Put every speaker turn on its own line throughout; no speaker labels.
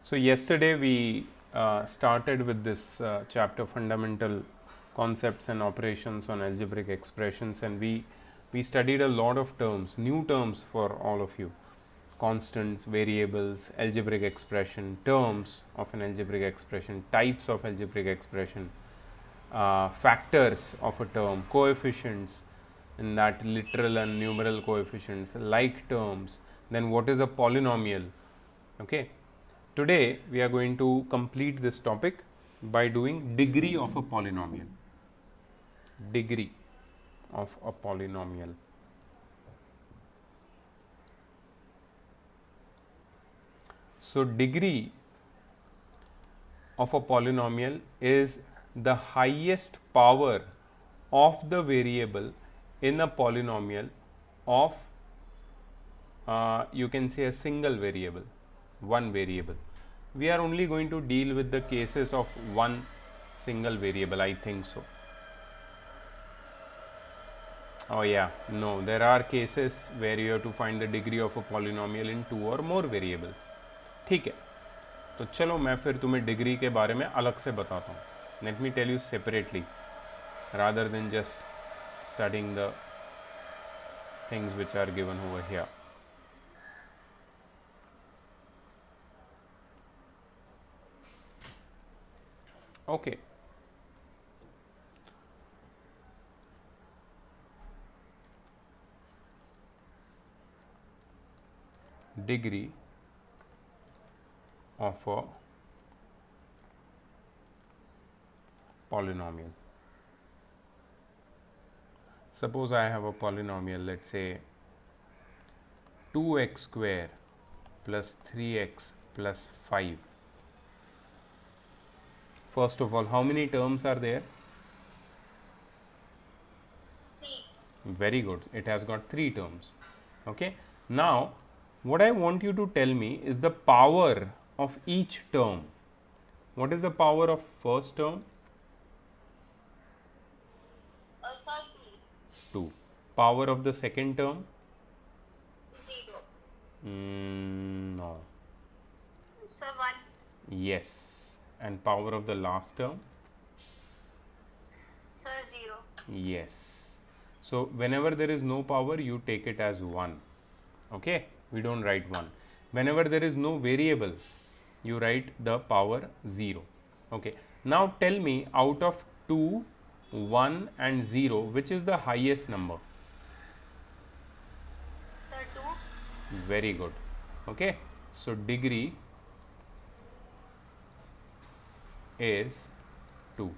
So yesterday we started with this chapter, fundamental concepts and operations on algebraic expressions, and we studied a lot of terms, new terms for all of you: constants, variables, algebraic expression, terms of an algebraic expression, types of algebraic expression, factors of a term, coefficients in that, literal and numeral coefficients, like terms, then what is a polynomial. Okay. Today we are going to complete this topic by doing degree of a polynomial. Degree of a polynomial. So, degree of a polynomial is the highest power of the variable in a polynomial of you can say a single variable, one variable. We are only going to deal with the cases of one single variable, I think so. Oh yeah, no, there are cases where you have to find the degree of a polynomial in two or more variables. ठीक है, तो चलो मैं फिर तुम्हें degree के बारे में अलग से बताता हूँ. Let me tell you separately rather than just studying the things which are given over here. Okay. Degree of a polynomial. Suppose I have a polynomial, let's say 2x square plus 3x plus 5. First of all, how many terms are there? Very good. It has got 3 terms. Okay. Now, what I want you to tell me is the power of each term. What is the power of first term? 2. Power of the second term?
0.
No.
So 1.
Yes. And power of the last term?
So 0.
Yes. So, whenever there is no power, you take it as 1. Okay. We don't write 1. Whenever there is no variable, you write the power 0. Okay. Now, tell me, out of 2, 1 and 0, which is the highest number?
So 2.
Very good. Okay. So, degree is 2.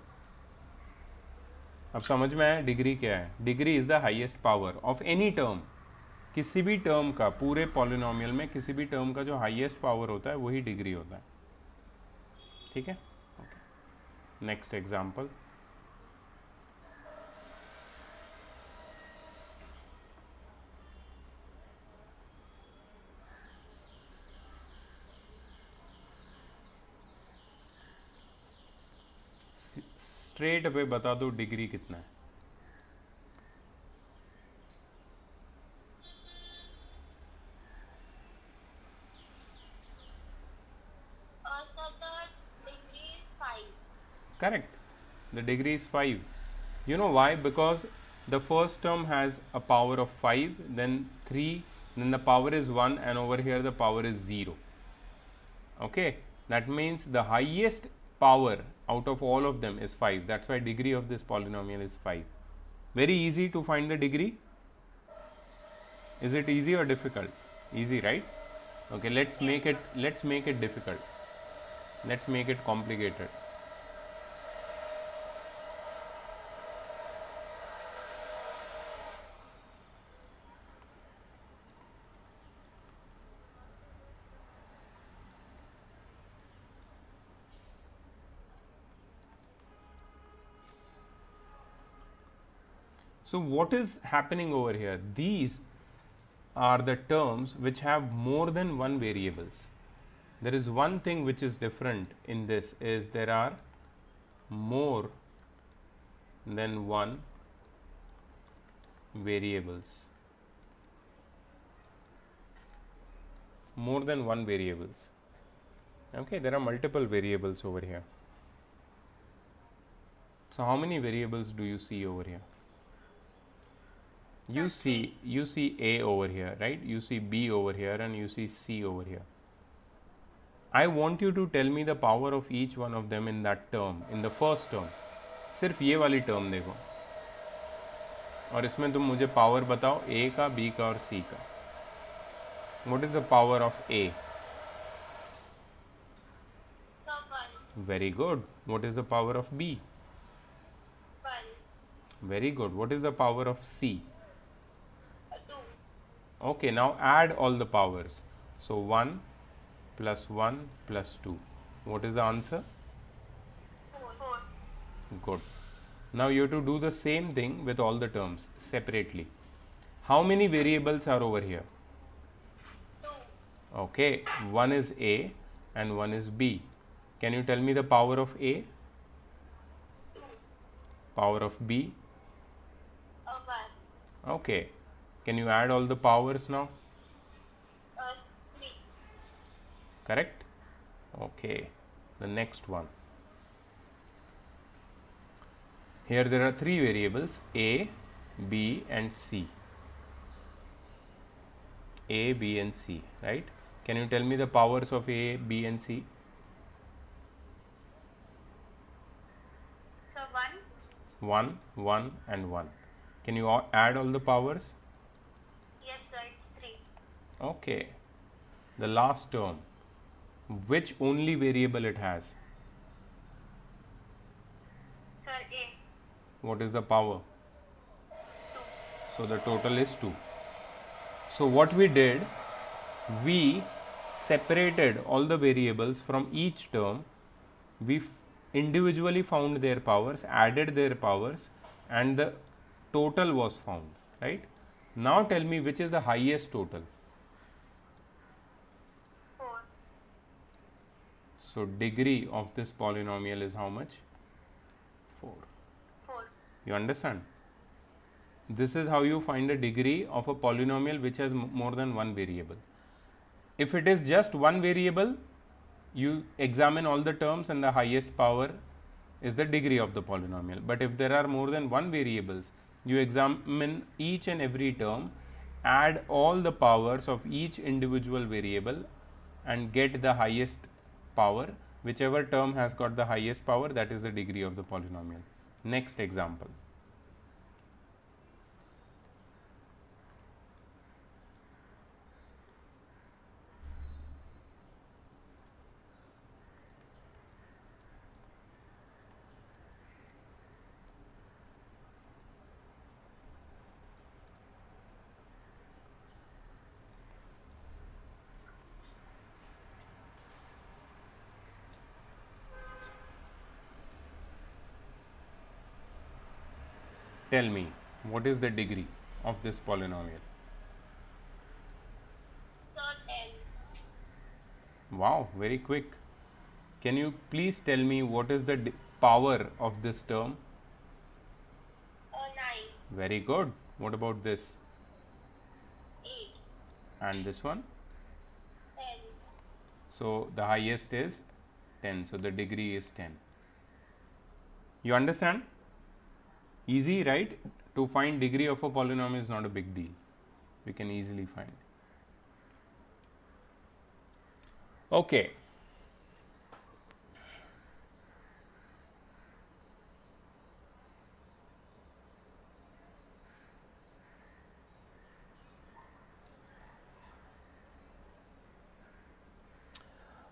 अब समझ में आया degree क्या है? Degree is the highest power of any term. किसी भी term का, पूरे पॉलिनोमियल में किसी भी टर्म का जो हाईएस्ट पावर होता है वही डिग्री होता है. ठीक है. Okay. Next example. Straight away बता दो डिग्री कितना है.
So the degree is 5.
Correct. The degree is 5. You know why? Because the first term has a power of 5, then 3, then the power is 1, and over here the power is 0. Okay. That means the highest power out of all of them is 5. That's why degree of this polynomial is 5. Very easy to find the degree. Is it easy or difficult? Easy, right? Okay, let's make it difficult. Let's make it complicated. So, what is happening over here? These are the terms which have more than one variables. There is one thing which is different in this, is there are more than one variables. More than one variables. Okay, there are multiple variables over here. So how many variables do you see over here? You see A over here, right? You see B over here and you see C over here. I want you to tell me the power of each one of them in that term, in the first term. सिर्फ ये वाली term देखो और इसमें तुम मुझे power बताओ A का, B का और C का. What is the power of A?
So 1.
Very good. What is the power of B?
1.
Very good. What is the power of C?
2.
Okay, now add all the powers. So 1 plus 1 plus 2. What is the answer?
4.
Good. Now you have to do the same thing with all the terms separately. How many variables are over here?
2.
Okay, one is A and one is B. Can you tell me the power of A?
2.
Power of B?
1.
Okay. Can you add all the powers now?
3.
Correct? Okay. The next one. Here there are three variables A, B and C. A, B and C, right? Can you tell me the powers of A, B and C?
So 1.
1, 1 and 1. Can you add all the powers?
Yes, sir, it's 3.
Okay. The last term. Which only variable it has?
Sir, A.
What is the power?
2.
So the total is 2. So what we did, we separated all the variables from each term. We individually found their powers, added their powers, and the total was found, right? Now tell me which is the highest total.
4.
So degree of this polynomial is how much? 4.
4.
You understand? This is how you find a degree of a polynomial which has more than one variable. If it is just one variable, you examine all the terms and the highest power is the degree of the polynomial. But if there are more than one variables, you examine each and every term, add all the powers of each individual variable and get the highest power. Whichever term has got the highest power, that is the degree of the polynomial. Next example. Tell me, what is the degree of this polynomial?
So 10.
Wow, very quick. Can you please tell me what is the power of this term?
9.
Very good. What about this?
8.
And this one?
10.
So the highest is 10. So the degree is 10. You understand? Easy, right? To find degree of a polynomial is not a big deal. We can easily find. Okay.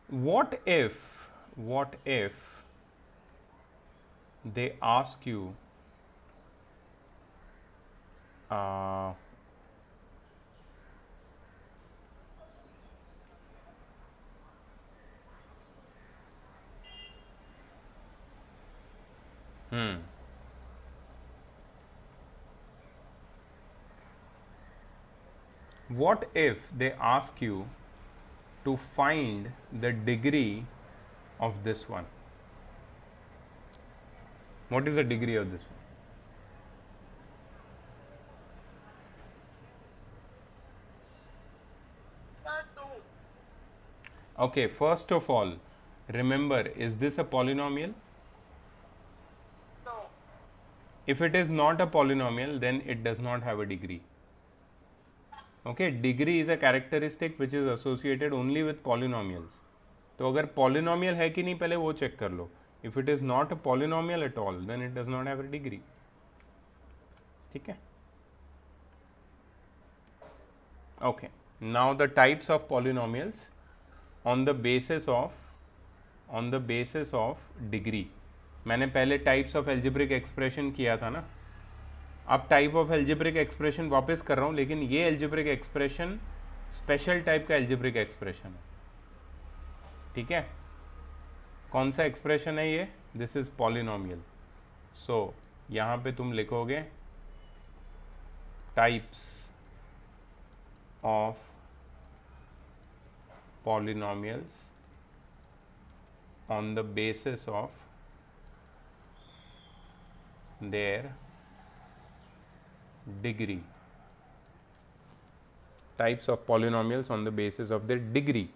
What if they ask you uh, what if they ask you to find the degree of this one? What is the degree of this one?
So 2.
Okay, first of all, Remember, is this a polynomial?
No.
If it is not a polynomial, then it does not have a degree. Okay, degree is a characteristic which is associated only with polynomials. तो अगर polynomial है कि नहीं पहले वो check कर लो. If it is not a polynomial at all, then it does not have a degree. ठीक है? Okay. Now the types of polynomials on the basis of degree. मैंने पहले टाइप्स ऑफ एल्जेब्रिक एक्सप्रेशन किया था ना. अब type of algebraic expression वापस कर रहा हूँ, लेकिन ये एल्जेब्रिक एक्सप्रेशन स्पेशल टाइप का एल्जेब्रिक एक्सप्रेशन है. ठीक है, कौन सा एक्सप्रेशन है ये? This is polynomial. सो यहाँ पे तुम लिखोगे types of polynomials on the basis of their degree. Types of polynomials on the basis of their degree.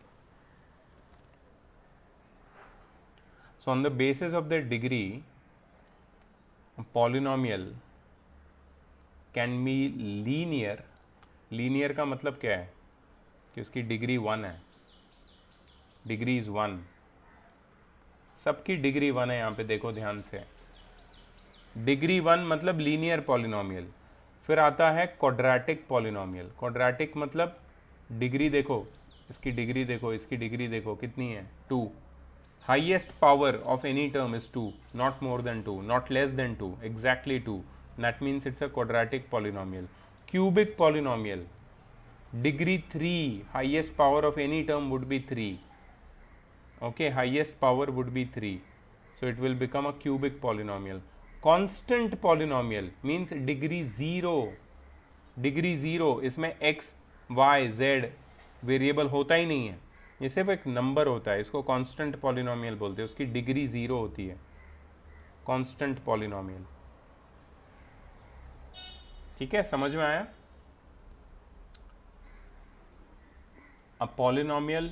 So on the basis of their degree, a polynomial can be linear. Linear का मतलब क्या है? कि उसकी degree 1 है. Degree is 1. सबकी degree 1 है. यहाँ पे देखो ध्यान से, डिग्री 1 मतलब लीनियर पॉलिनोमियल. फिर आता है क्वाड्रेटिक पॉलिनोमियल. क्वाड्रेटिक मतलब डिग्री देखो, इसकी डिग्री देखो, इसकी डिग्री देखो कितनी है? 2. Highest power of any term is 2, not more than 2, not less than 2, exactly 2. That means it's a quadratic polynomial. Cubic polynomial, degree 3, highest power of any term would be 3. Okay, highest power would be 3, so it will become a cubic polynomial. Constant polynomial means degree 0. Degree 0, इसमें x y z variable होता ही नहीं है, ये सिर्फ एक number होता है. इसको कांस्टेंट पॉलिनोमियल बोलते हैं. उसकी डिग्री 0 होती है. Constant polynomial. ठीक है, समझ में आया? A polynomial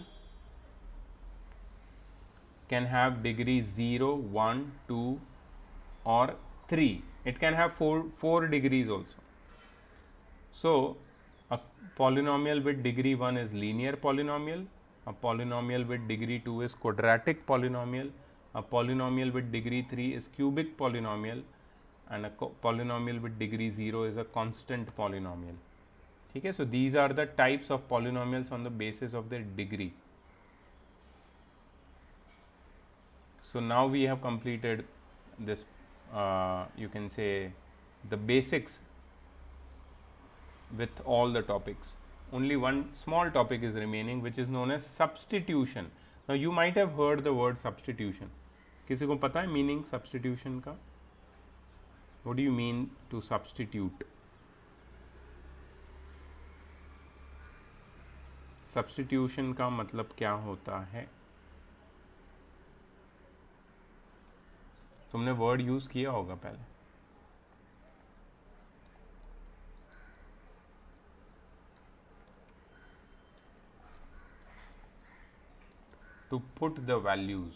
can have degree 0, 1, 2 or 3. It can have 4 degrees also. So a polynomial with degree 1 is linear polynomial, a polynomial with degree 2 is quadratic polynomial, a polynomial with degree 3 is cubic polynomial, and a polynomial with degree 0 is a constant polynomial. ठीक है, so these are the types of polynomials on the basis of their degree. So now we have completed this, you can say the basics with all the topics. Only one small topic is remaining, which is known as substitution. Now you might have heard the word substitution. किसी को पता है meaning substitution का? What do you mean to substitute? Substitution का मतलब क्या होता है? तुमने वर्ड यूज किया होगा पहले. To put the values.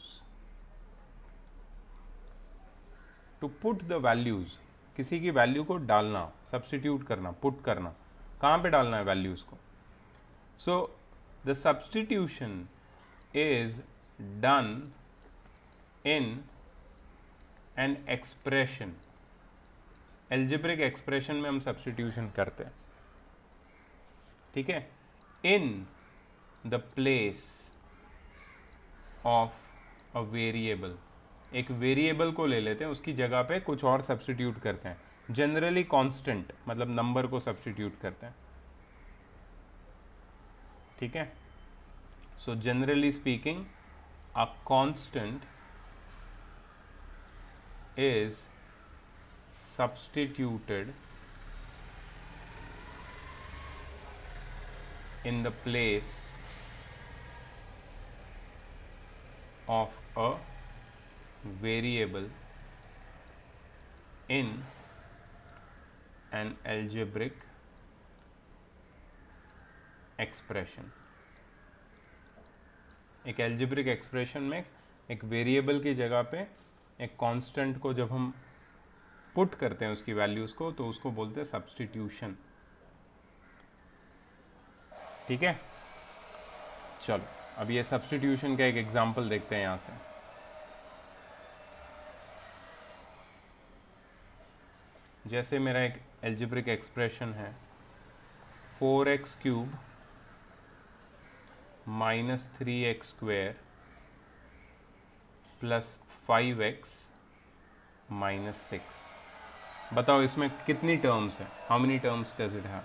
To put the values, किसी की वैल्यू को डालना, सब्सटीट्यूट करना, पुट करना. कहाँ पे डालना है वैल्यूज को? So the substitution is done in an expression. Algebraic expression में हम सब्सटीट्यूशन करते हैं. ठीक है, in the place of a variable. एक वेरिएबल को ले लेते हैं, उसकी जगह पे कुछ और सब्सटीट्यूट करते हैं. जनरली कांस्टेंट मतलब नंबर को सब्सटीट्यूट करते हैं. ठीक है, so generally speaking a constant is substituted in the place of a variable in an algebraic expression. एक algebraic expression में एक वेरिएबल की जगह पे एक कांस्टेंट को जब हम पुट करते हैं उसकी वैल्यूज़ को, तो उसको बोलते हैं सब्स्टिट्यूशन। ठीक है, चलो अब ये सब्स्टिट्यूशन का एक एग्जांपल देखते हैं यहाँ से। जैसे मेरा एक एल्जेब्रिक एक्सप्रेशन है 4x³ minus 3x² plus 5x minus 6। बताओ इसमें कितनी टर्म्स है, how many terms does it have?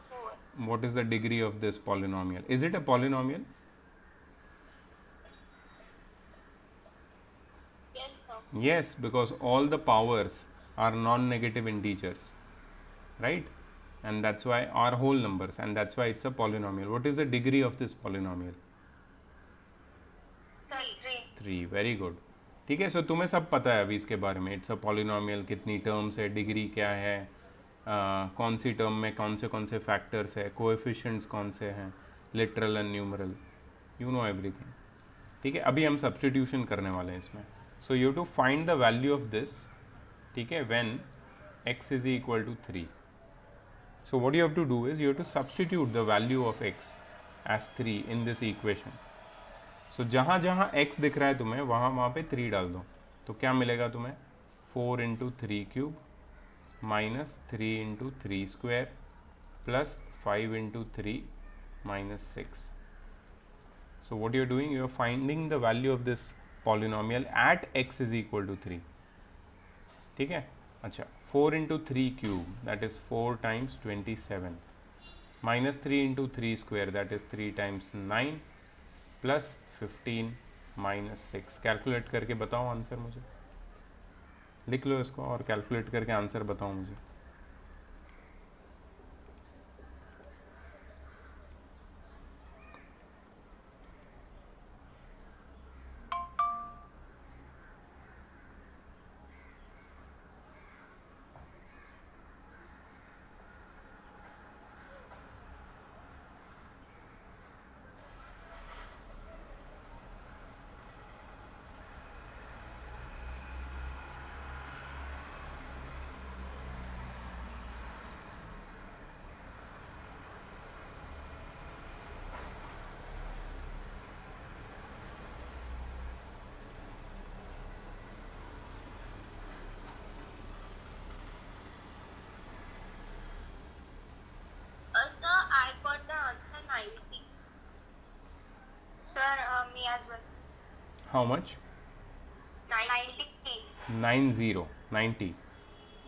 Four.
What is the degree of this polynomial? Is it a polynomial?
Yes, sir.
Yes, because all the powers are non-negative integers, right? And that's why are whole numbers, and that's why it's a polynomial. What is the degree of this polynomial?
Sir, three.
3. Very good. ठीक है, सो तुम्हें सब पता है अभी इसके बारे में। इट्स अ पॉलिनोमियल, कितनी टर्म्स है, डिग्री क्या है, कौन सी टर्म में कौन से फैक्टर्स है, कोएफिशिएंट्स कौन से हैं, literal and numeral, you know everything. ठीक है, अभी हम सब्स्टिट्यूशन करने वाले हैं इसमें। So you to find the value of this, ठीक है, when x is equal to 3। So what you have to do is you have to substitute the value of x as 3 in this equation. So जहाँ जहाँ x दिख रहा है तुम्हें वहाँ वहाँ पे 3 डाल दो, तो क्या मिलेगा तुम्हें? 4 into 3³ minus 3 into 3² plus 5 into 3 minus 6। So what you are doing, you are finding the value of this polynomial at x is equal to 3. ठीक है, अच्छा 4 into 3³ that is 4 times 27 minus 3 into 3 square that is 3 times 9 plus 15 minus 6। Calculate करके बताओ answer मुझे, लिख लो इसको और calculate करके आंसर बताओ मुझे।
Sir, I got the answer 90. Sir, me as well.
How much?
90.
90.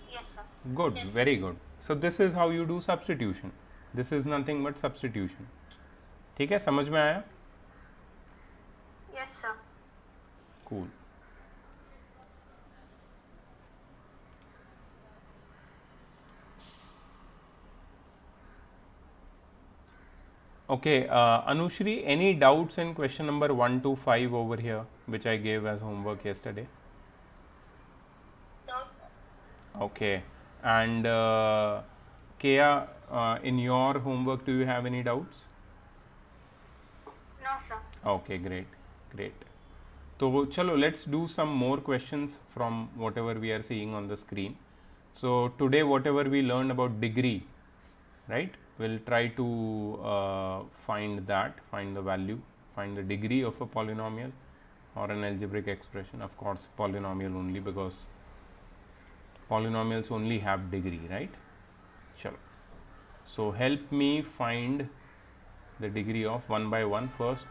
Yes, sir.
Good,
Yes.
very good. So this is how you do substitution. This is nothing but substitution. ठीक है, समझ में आया?
Yes, sir.
Cool. Okay, Anushri, any doubts in question number 1 to 5 over here, which I gave as homework yesterday?
No, sir.
Okay, and Kea, in your homework, do you have any doubts?
No, sir.
Okay, great. So chalo, let's do some more questions from whatever we are seeing on the screen. So today whatever we learned about degree, right, we'll try to find the value, find the degree of a polynomial or an algebraic expression. Of course polynomial only, because polynomials only have degree, right? Chalo. So help me find the degree of one by one. First,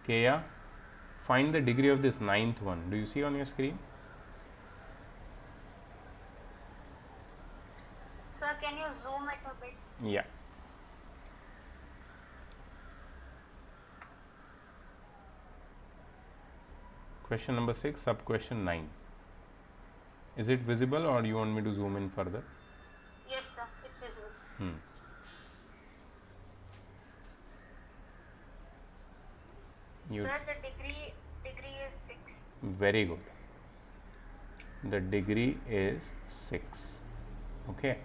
Kea, find the degree of this 9th one. Do you see on your screen?
Sir, can you zoom it a bit?
Yeah. Question number 6, sub question 9. Is it visible or you want me to zoom in further?
Yes, sir. It's visible.
You,
Sir, the degree is 6.
very good. The degree is 6. Okay.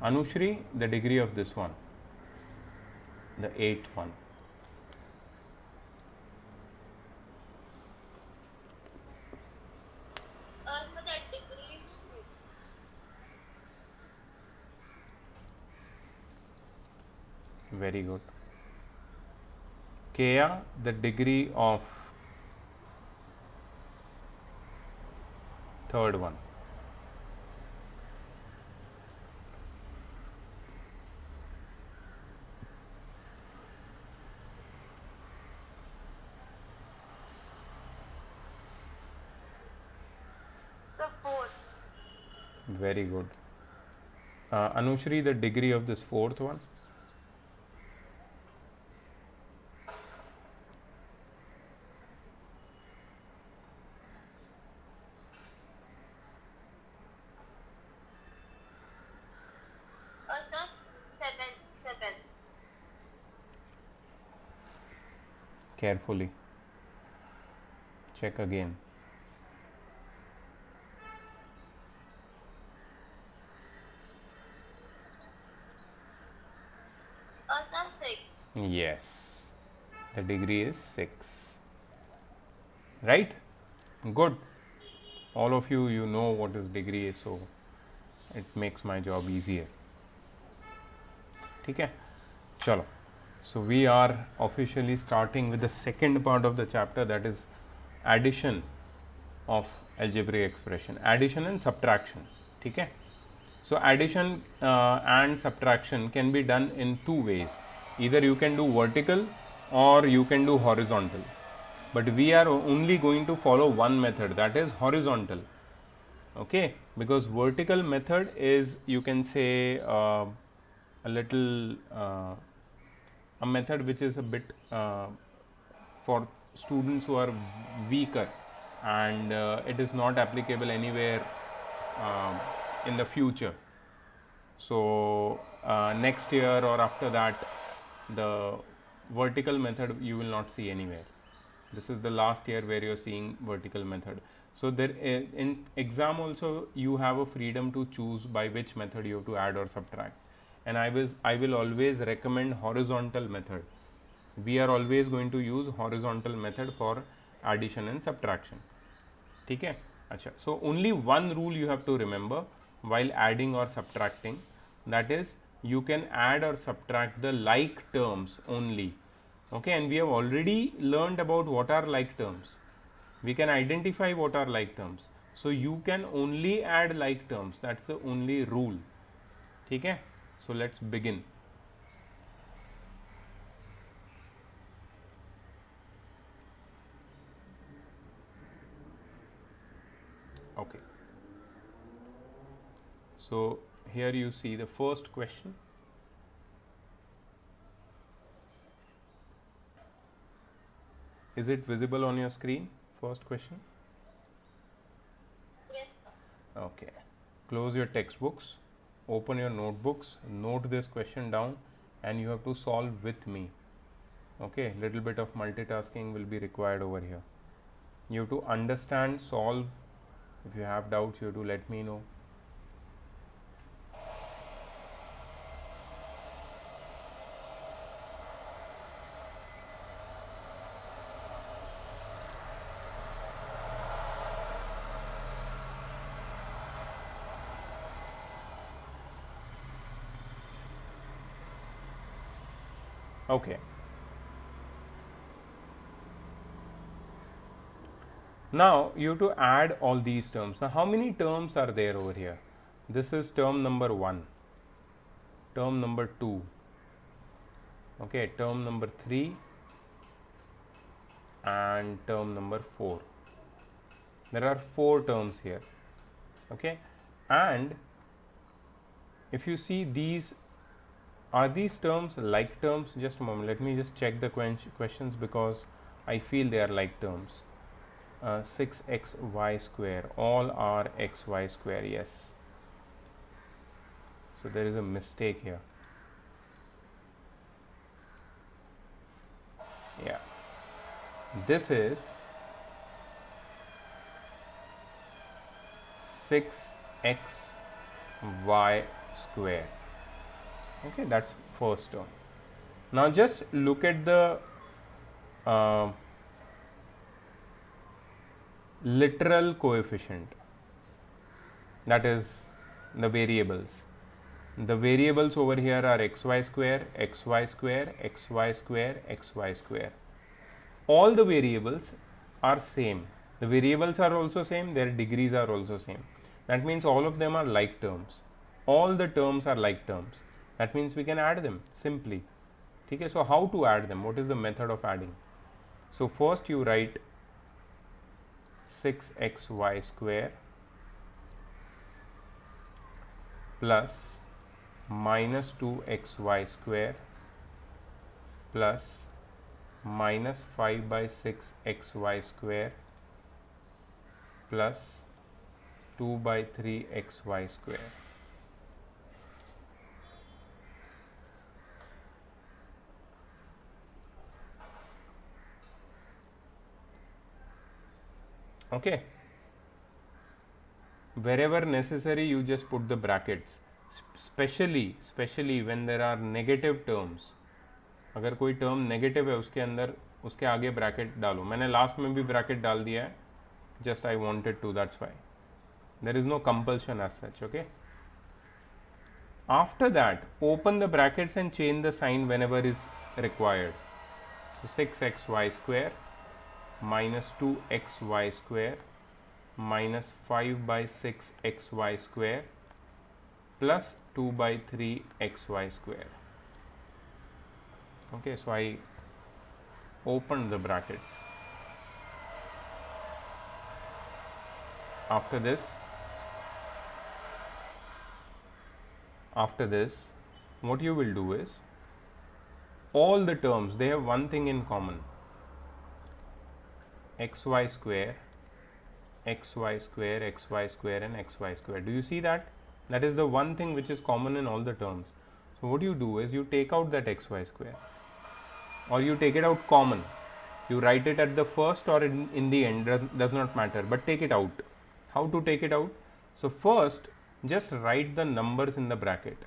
Anushri, the degree of this one. the eighth one.
For that degree is 2.
Very good. Kea, the degree of third one.
So 4.
Very good. Anushri, the degree of this fourth one.
So 7.
Carefully. Check again.
So 6.
Yes. The degree is 6. Right? Good. All of you, you know what is degree is, so it makes my job easier. ठीक है, चलो. So we are officially starting with the second part of the chapter, that is addition of algebraic expression, addition and subtraction. ठीक है. So addition and subtraction can be done in two ways. Either you can do vertical or you can do horizontal. But we are only going to follow one method, that is horizontal. Okay, because vertical method is, you can say, a little a method which is a bit for students who are weaker, and it is not applicable anywhere in the future. So next year or after that, the vertical method you will not see anywhere. This is the last year where you are seeing vertical method. So there in exam also you have a freedom to choose by which method you have to add or subtract, and I will always recommend horizontal method. We are always going to use horizontal method for addition and subtraction. ठीक है. अच्छा, so only one rule you have to remember while adding or subtracting, that is you can add or subtract the like terms only. Okay, and we have already learned about what are like terms. We can identify what are like terms, so you can only add like terms. That's the only rule. ठीक है. So let's begin. Okay, so here you see the first question. Is it visible on your screen? First question.
Yes, sir.
Okay, close your textbooks, open your notebooks, note this question down, and you have to solve with me. Okay, little bit of multitasking will be required over here. You have to understand, solve. If you have doubts, you have to let me know. Okay. Now you have to add all these terms. Now how many terms are there over here? This is term number 1, term number 2, okay, term number 3, and term number 4. There are 4 terms here. Okay, and if you see, these are these terms like terms. Just a moment, let me just check the questions, because I feel they are like terms. 6xy square, all are xy square. Yes, so there is a mistake here. Yeah, this is 6xy square. Okay, that's first term. Now just look at the uh, literal coefficient, that is the variables. The variables over here are xy square, xy square, xy square, xy square. All the variables are same. The variables are also same, their degrees are also same. That means all of them are like terms. All the terms are like terms. That means we can add them simply. Okay, so how to add them? What is the method of adding? So first you write 6xy square plus minus 2xy square plus minus 5 by 6 xy square plus 2 by 3 xy square. Okay. Wherever necessary, you just put the brackets. Especially when there are negative terms. अगर कोई term negative है उसके अंदर उसके आगे bracket डालो. मैंने last में भी ब्रैकेट डाल दिया है. Just I wanted to, that's why. There is no compulsion as such. Okay. After that, open the brackets and change the sign whenever is required. So 6xy square minus 2xy square minus 5 by 6 xy square plus 2 by 3 xy square. Okay, so I opened the brackets. After this, what you will do is, all the terms, they have one thing in common: xy square, xy square, xy square and xy square. Do you see that? That is the one thing which is common in all the terms. So what you do is you take out that xy square, or you take it out common. You write it at the first or in the end, does not matter, but take it out. How to take it out? So first, just write the numbers in the bracket.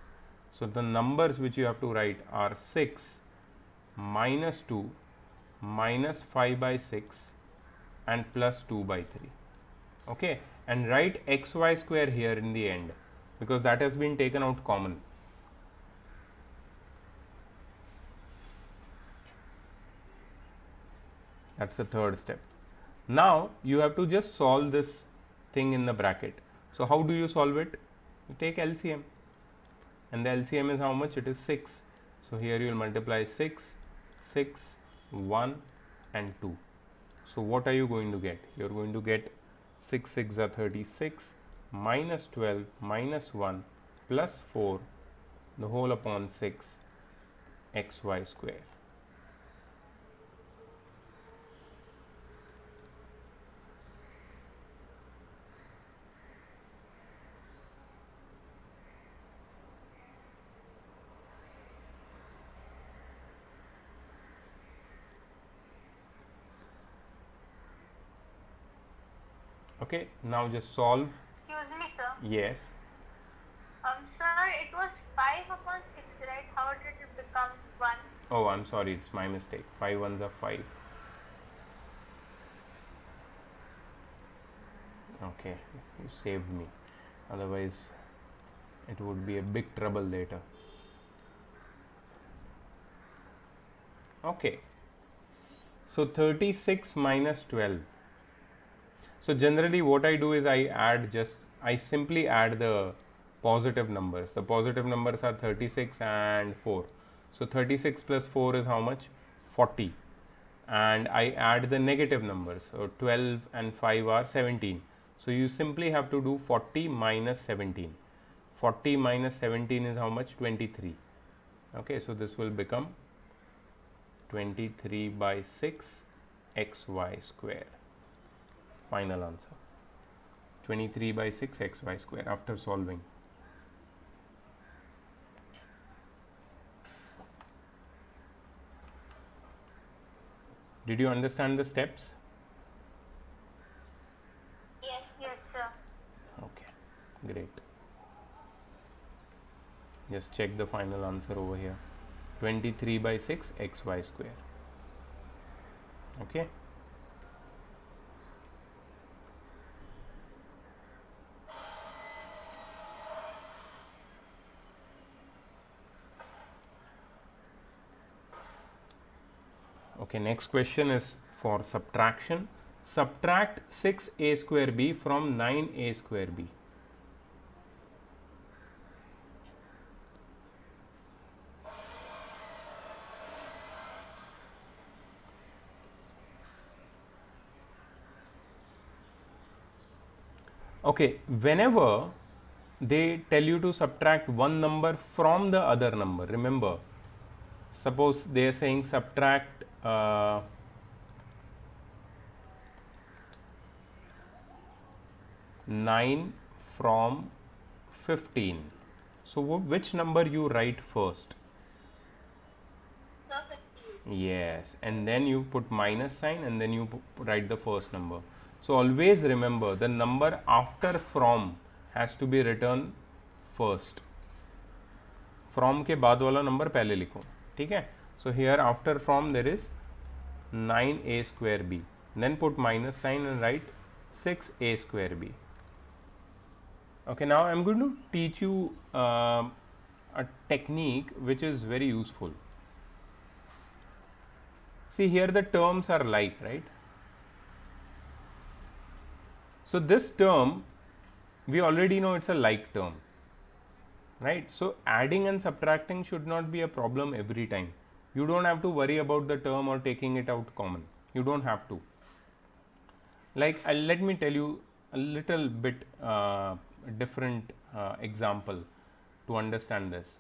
So the numbers which you have to write are 6 minus 2 minus 5 by 6 and plus 2 by 3. Okay, and write xy square here in the end, because that has been taken out common. That's the third step. Now you have to just solve this thing in the bracket. So how do you solve it? You take LCM, and the LCM is how much? It is 6. So here you will multiply 6, 6, 1 and 2. So what are you going to get? You are going to get 6 6 are 36 minus 12 minus 1 plus 4 the whole upon 6 xy square. Okay, now just solve.
Excuse me, sir.
Yes.
Sir, it was 5 upon 6, right? How did it become 1?
Oh, I'm sorry, it's my mistake. 5 ones are 5. Okay, you saved me. Otherwise, it would be a big trouble later. Okay. So 36 minus 12. So generally what I do is I simply add the positive numbers. The positive numbers are 36 and 4. So 36 plus 4 is how much? 40. And I add the negative numbers. So 12 and 5 are 17. So you simply have to do 40 minus 17. 40 minus 17 is how much? 23. Okay, so this will become 23 by 6 xy square. Final answer 23 by 6 xy square after solving. Did you understand the steps?
Yes, sir.
Okay, great. Just check the final answer over here. 23 by 6 xy square. Okay. Okay, next question is for subtraction. Subtract 6a square b from 9a square b. Okay, whenever they tell you to subtract one number from the other number, remember, suppose they are saying subtract 9 from 15. So, which number you write first?
The 15.
Yes, and then you put minus sign and then you write the first number. So, always remember the number after from has to be written first. From के बाद वाला number पहले लिखो, ठीक है? So, here after from there is 9a square b. Then put minus sign and write 6a square b. Okay, now I am going to teach you a technique which is very useful. See, here the terms are like, right? So, this term we already know it's a like term, right? So, adding and subtracting should not be a problem every time. You don't have to worry about the term or taking it out common. You don't have to. Like, let me tell you a little bit different example to understand this.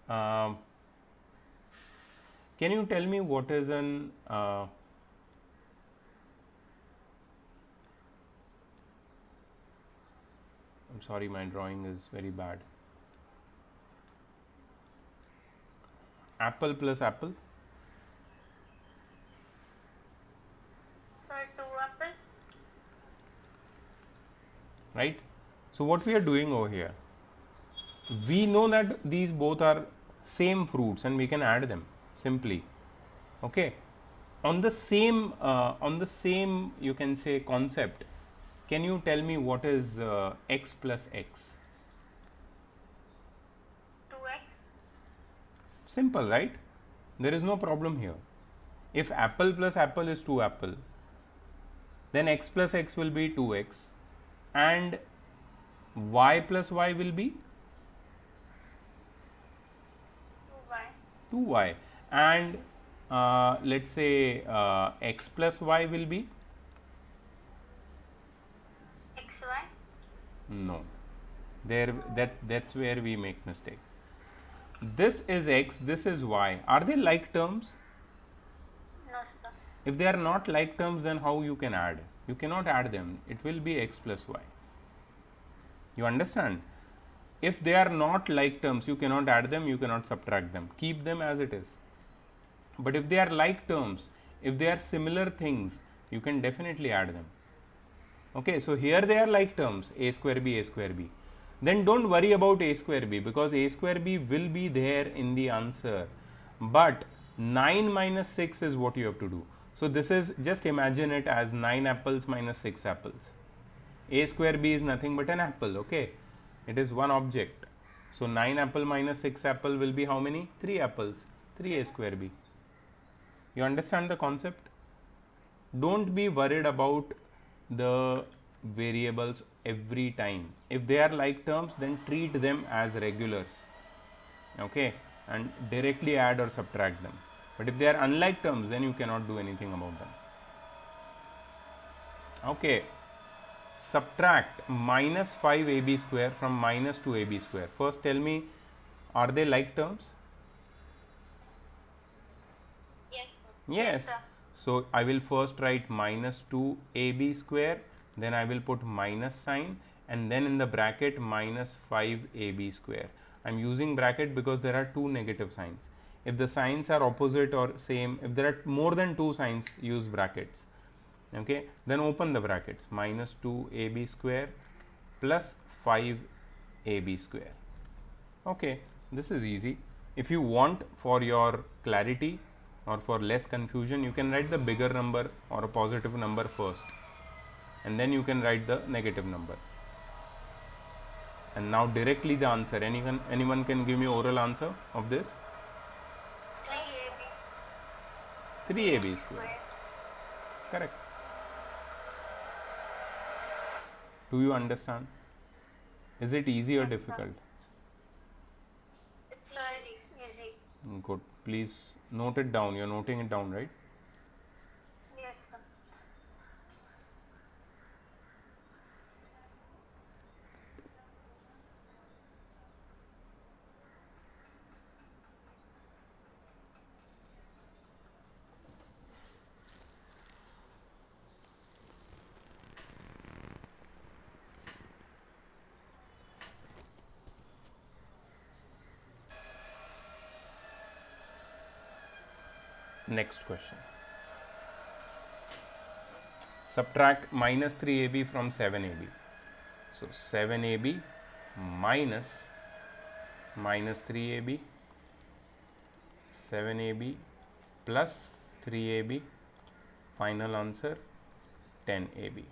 Can you tell me what is an I'm sorry, my drawing is very bad. Apple plus apple.
So 2 apple.
Right? So, what we are doing over here, we know that these both are same fruits and we can add them simply. Okay. On the same you can say concept, can you tell me what is x plus x?
2x.
Simple, right? There is no problem here. If apple plus apple is 2 apple, then x plus x will be 2x and y plus y will be
2y.
2y and let's say x plus y will be
xy.
no, that's where we make mistake. This is x, this is y. Are they like terms?
No, sir.
If they are not like terms, then how you can add? You cannot add them. It will be x plus y. You understand? If they are not like terms, you cannot add them, you cannot subtract them. Keep them as it is. But if they are like terms, if they are similar things, you can definitely add them. Okay, so here they are like terms, a square b, a square b. Then don't worry about a square b because a square b will be there in the answer. But 9 minus 6 is what you have to do. So, this is just imagine it as 9 apples minus 6 apples. A square b is nothing but an apple, okay? It is one object. So, 9 apple minus 6 apple will be how many? 3 apples, 3 a square b. You understand the concept? Don't be worried about the variables every time. If they are like terms, then treat them as regulars, okay, and directly add or subtract them. But if they are unlike terms, then you cannot do anything about them. Okay, subtract minus 5ab square from minus 2ab square. First tell me, are they like terms?
Yes.
Yes.
Sir.
So, I will first write minus 2ab square, then I will put minus sign and then in the bracket minus 5ab square. I am using bracket because there are two negative signs. If the signs are opposite or same, if there are more than two signs, use brackets. Okay, then open the brackets, minus 2ab square plus 5ab square. Okay, this is easy. If you want for your clarity or for less confusion, you can write the bigger number or a positive number first, and then you can write the negative number. And now directly the answer. Anyone can give me oral answer of this?
3 ABs.
3 ABs. Correct. Do you understand? Is it easy or
Yes, sir.
difficult?
It's easy.
Good. Please note it down. You're noting it down, right?
Yes, sir.
Next question. Subtract minus 3AB from 7AB. So 7AB minus 3AB, 7AB plus 3AB, final answer 10AB.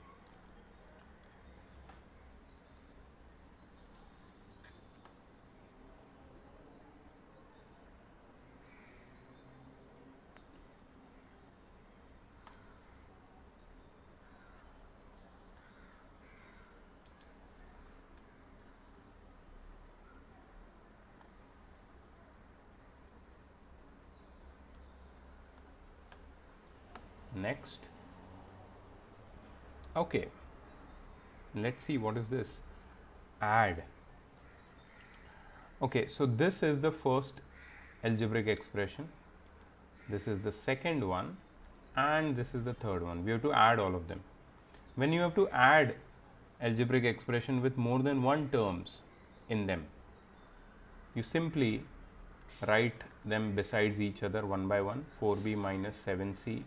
Next. Okay, let's see what is this. Add. Okay, so this is the first algebraic expression, this is the second one, and this is the third one. We have to add all of them. When you have to add algebraic expression with more than one terms in them, you simply write them besides each other one by one. 4b minus 7c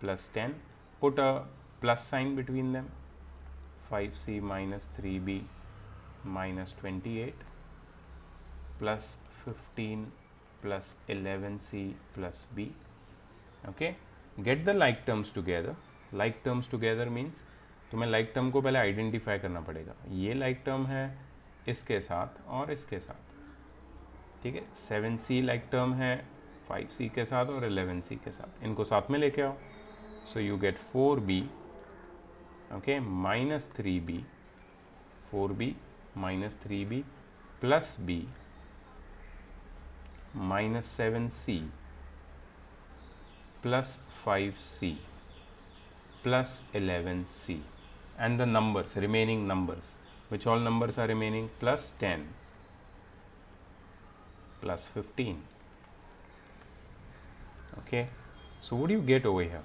plus 10, put a plus sign between them. 5c minus 3b minus 28 plus 15 plus 11c plus b. Okay, get the like terms together. Like terms together means तुम्हें like term को पहले identify करना पड़ेगा. ये like term है इसके साथ और इसके साथ, ठीक है. 7c like term है 5c के साथ और 11c के साथ, इनको साथ में लेके आओ. So you get 4b, okay, minus 3b, 4b minus 3b plus b minus 7c plus 5c plus 11c, and the numbers, remaining numbers, which all numbers are remaining, plus 10 plus 15. Okay, so what do you get over here?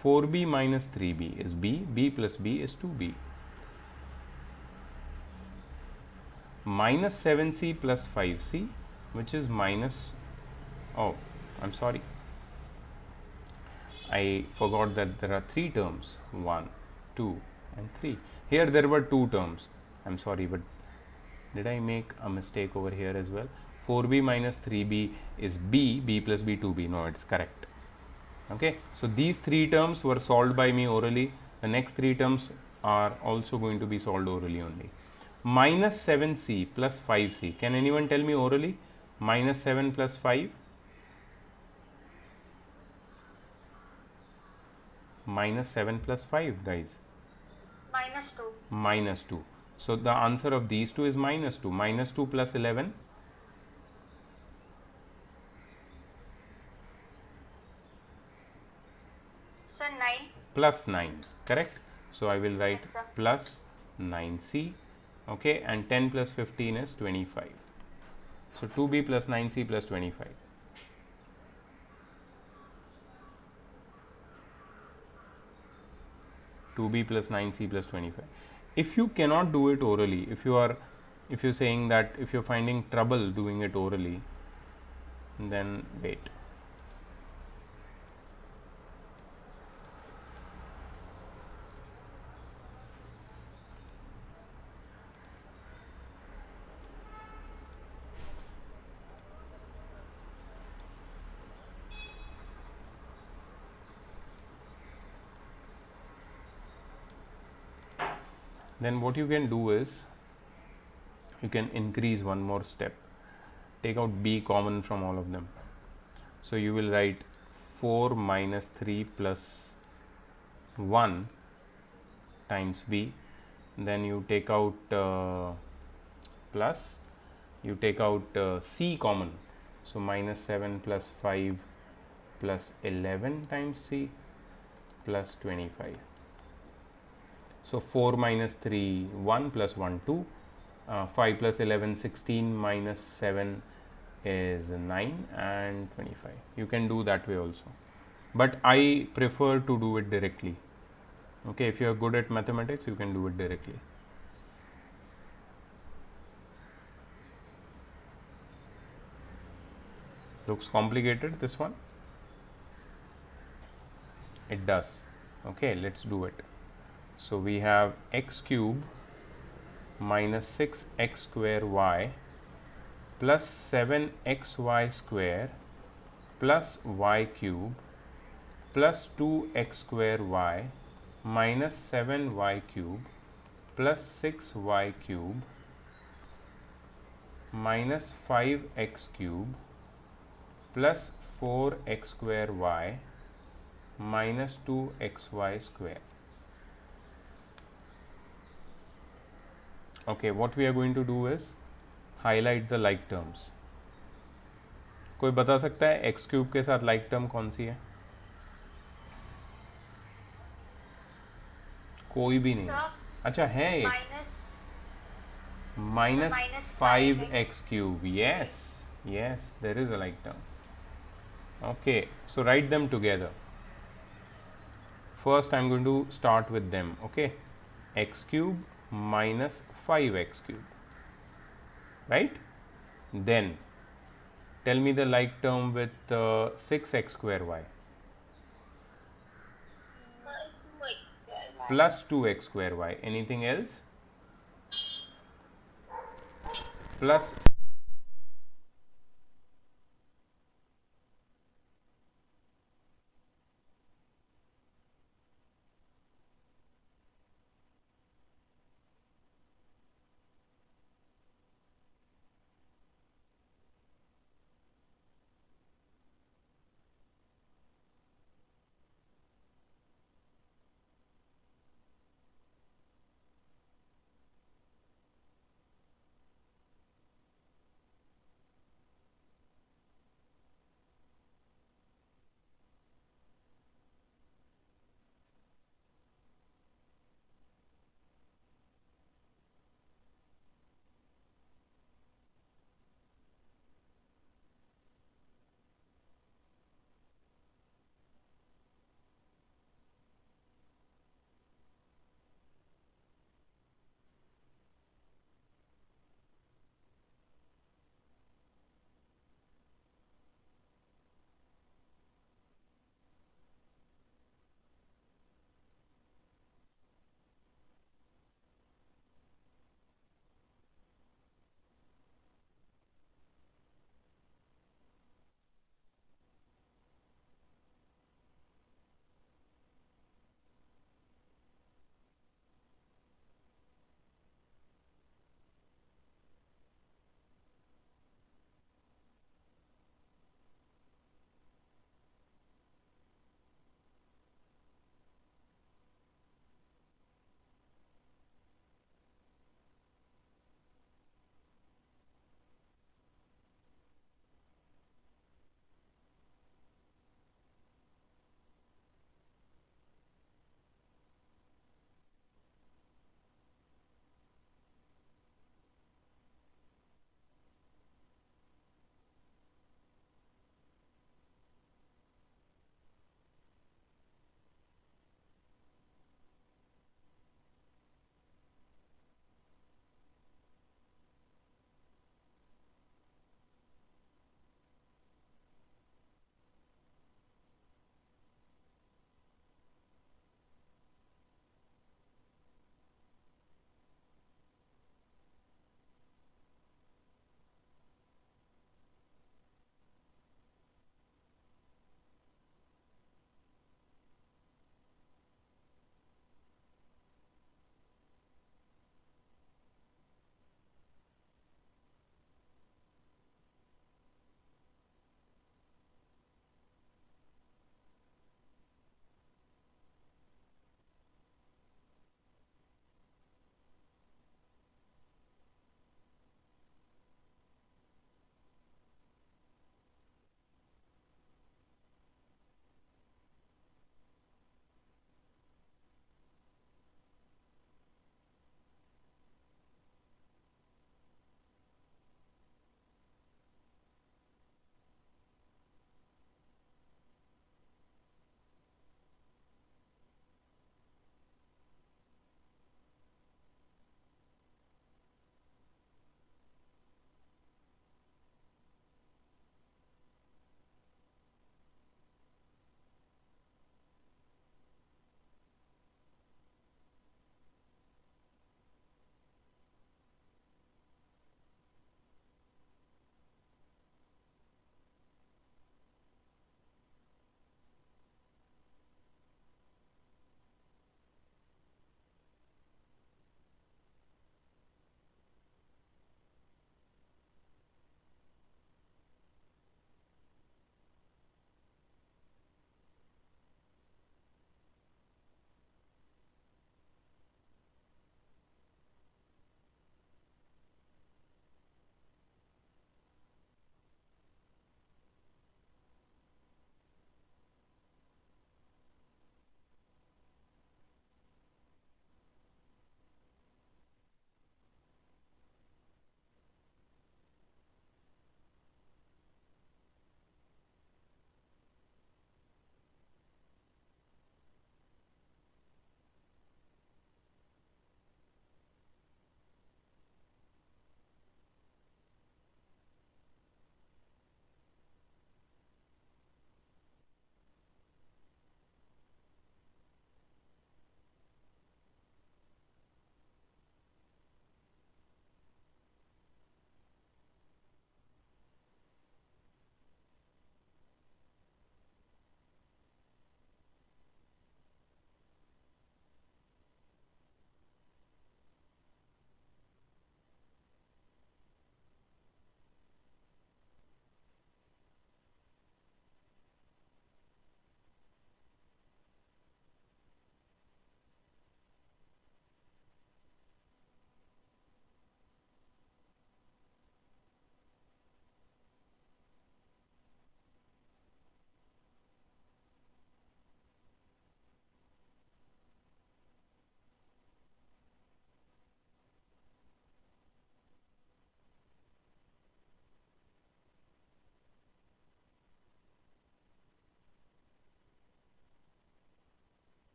4b minus 3b is b, b plus b is 2b, minus 7c plus 5c, which is minus, oh, I'm sorry, I forgot that there are 3 terms, 1, 2 and 3. Here there were 2 terms, I'm sorry, but did I make a mistake over here as well? 4b minus 3b is b, b plus b 2b, no, it's correct. Okay, so these 3 terms were solved by me orally. The next 3 terms are also going to be solved orally only. Minus 7c plus 5c, can anyone tell me orally? Minus 7 plus 5? Minus 7 plus 5, guys.
Minus 2.
Minus 2. So the answer of these two is minus 2. Minus 2 plus 11?
So 9.
Plus 9, correct? So I will write
Yes, sir.
plus 9c, okay, and 10 plus 15 is 25. So 2b plus 9c plus 25. Two b plus 9c plus 25. If you cannot do it orally, if you're saying that if you're finding trouble doing it orally, then wait. then what you can do is you can increase one more step, take out b common from all of them. So you will write 4 minus 3 plus 1 times b, then you take out plus, you take out c common, so minus 7 plus 5 plus 11 times c plus 25. So 4 minus 3 1 plus 1 2, 5 plus 11 16, minus 7 is 9 and 25. You can do that way also, but I prefer to do it directly. Okay, if you are good at mathematics, you can do it directly. Looks complicated, this one? It does. Okay, let's do it. So we have x cube minus 6x square y plus 7xy square plus y cube plus 2x square y minus 7y cube plus 6y cube minus 5x cube plus 4x square y minus 2xy square. Okay, what we are going to do is highlight the like terms. कोई बता सकता है x cube के साथ like term कौन सी है? कोई भी नहीं।
Sir,
अच्छा है एक
minus
minus 5x cube. Yes, yes, there is a like term. Okay, so write them together. First I am going to start with them. Okay, x cube minus 5x cube, right? Then tell me the like term with 6x square y plus 2x square y. Anything else? Plus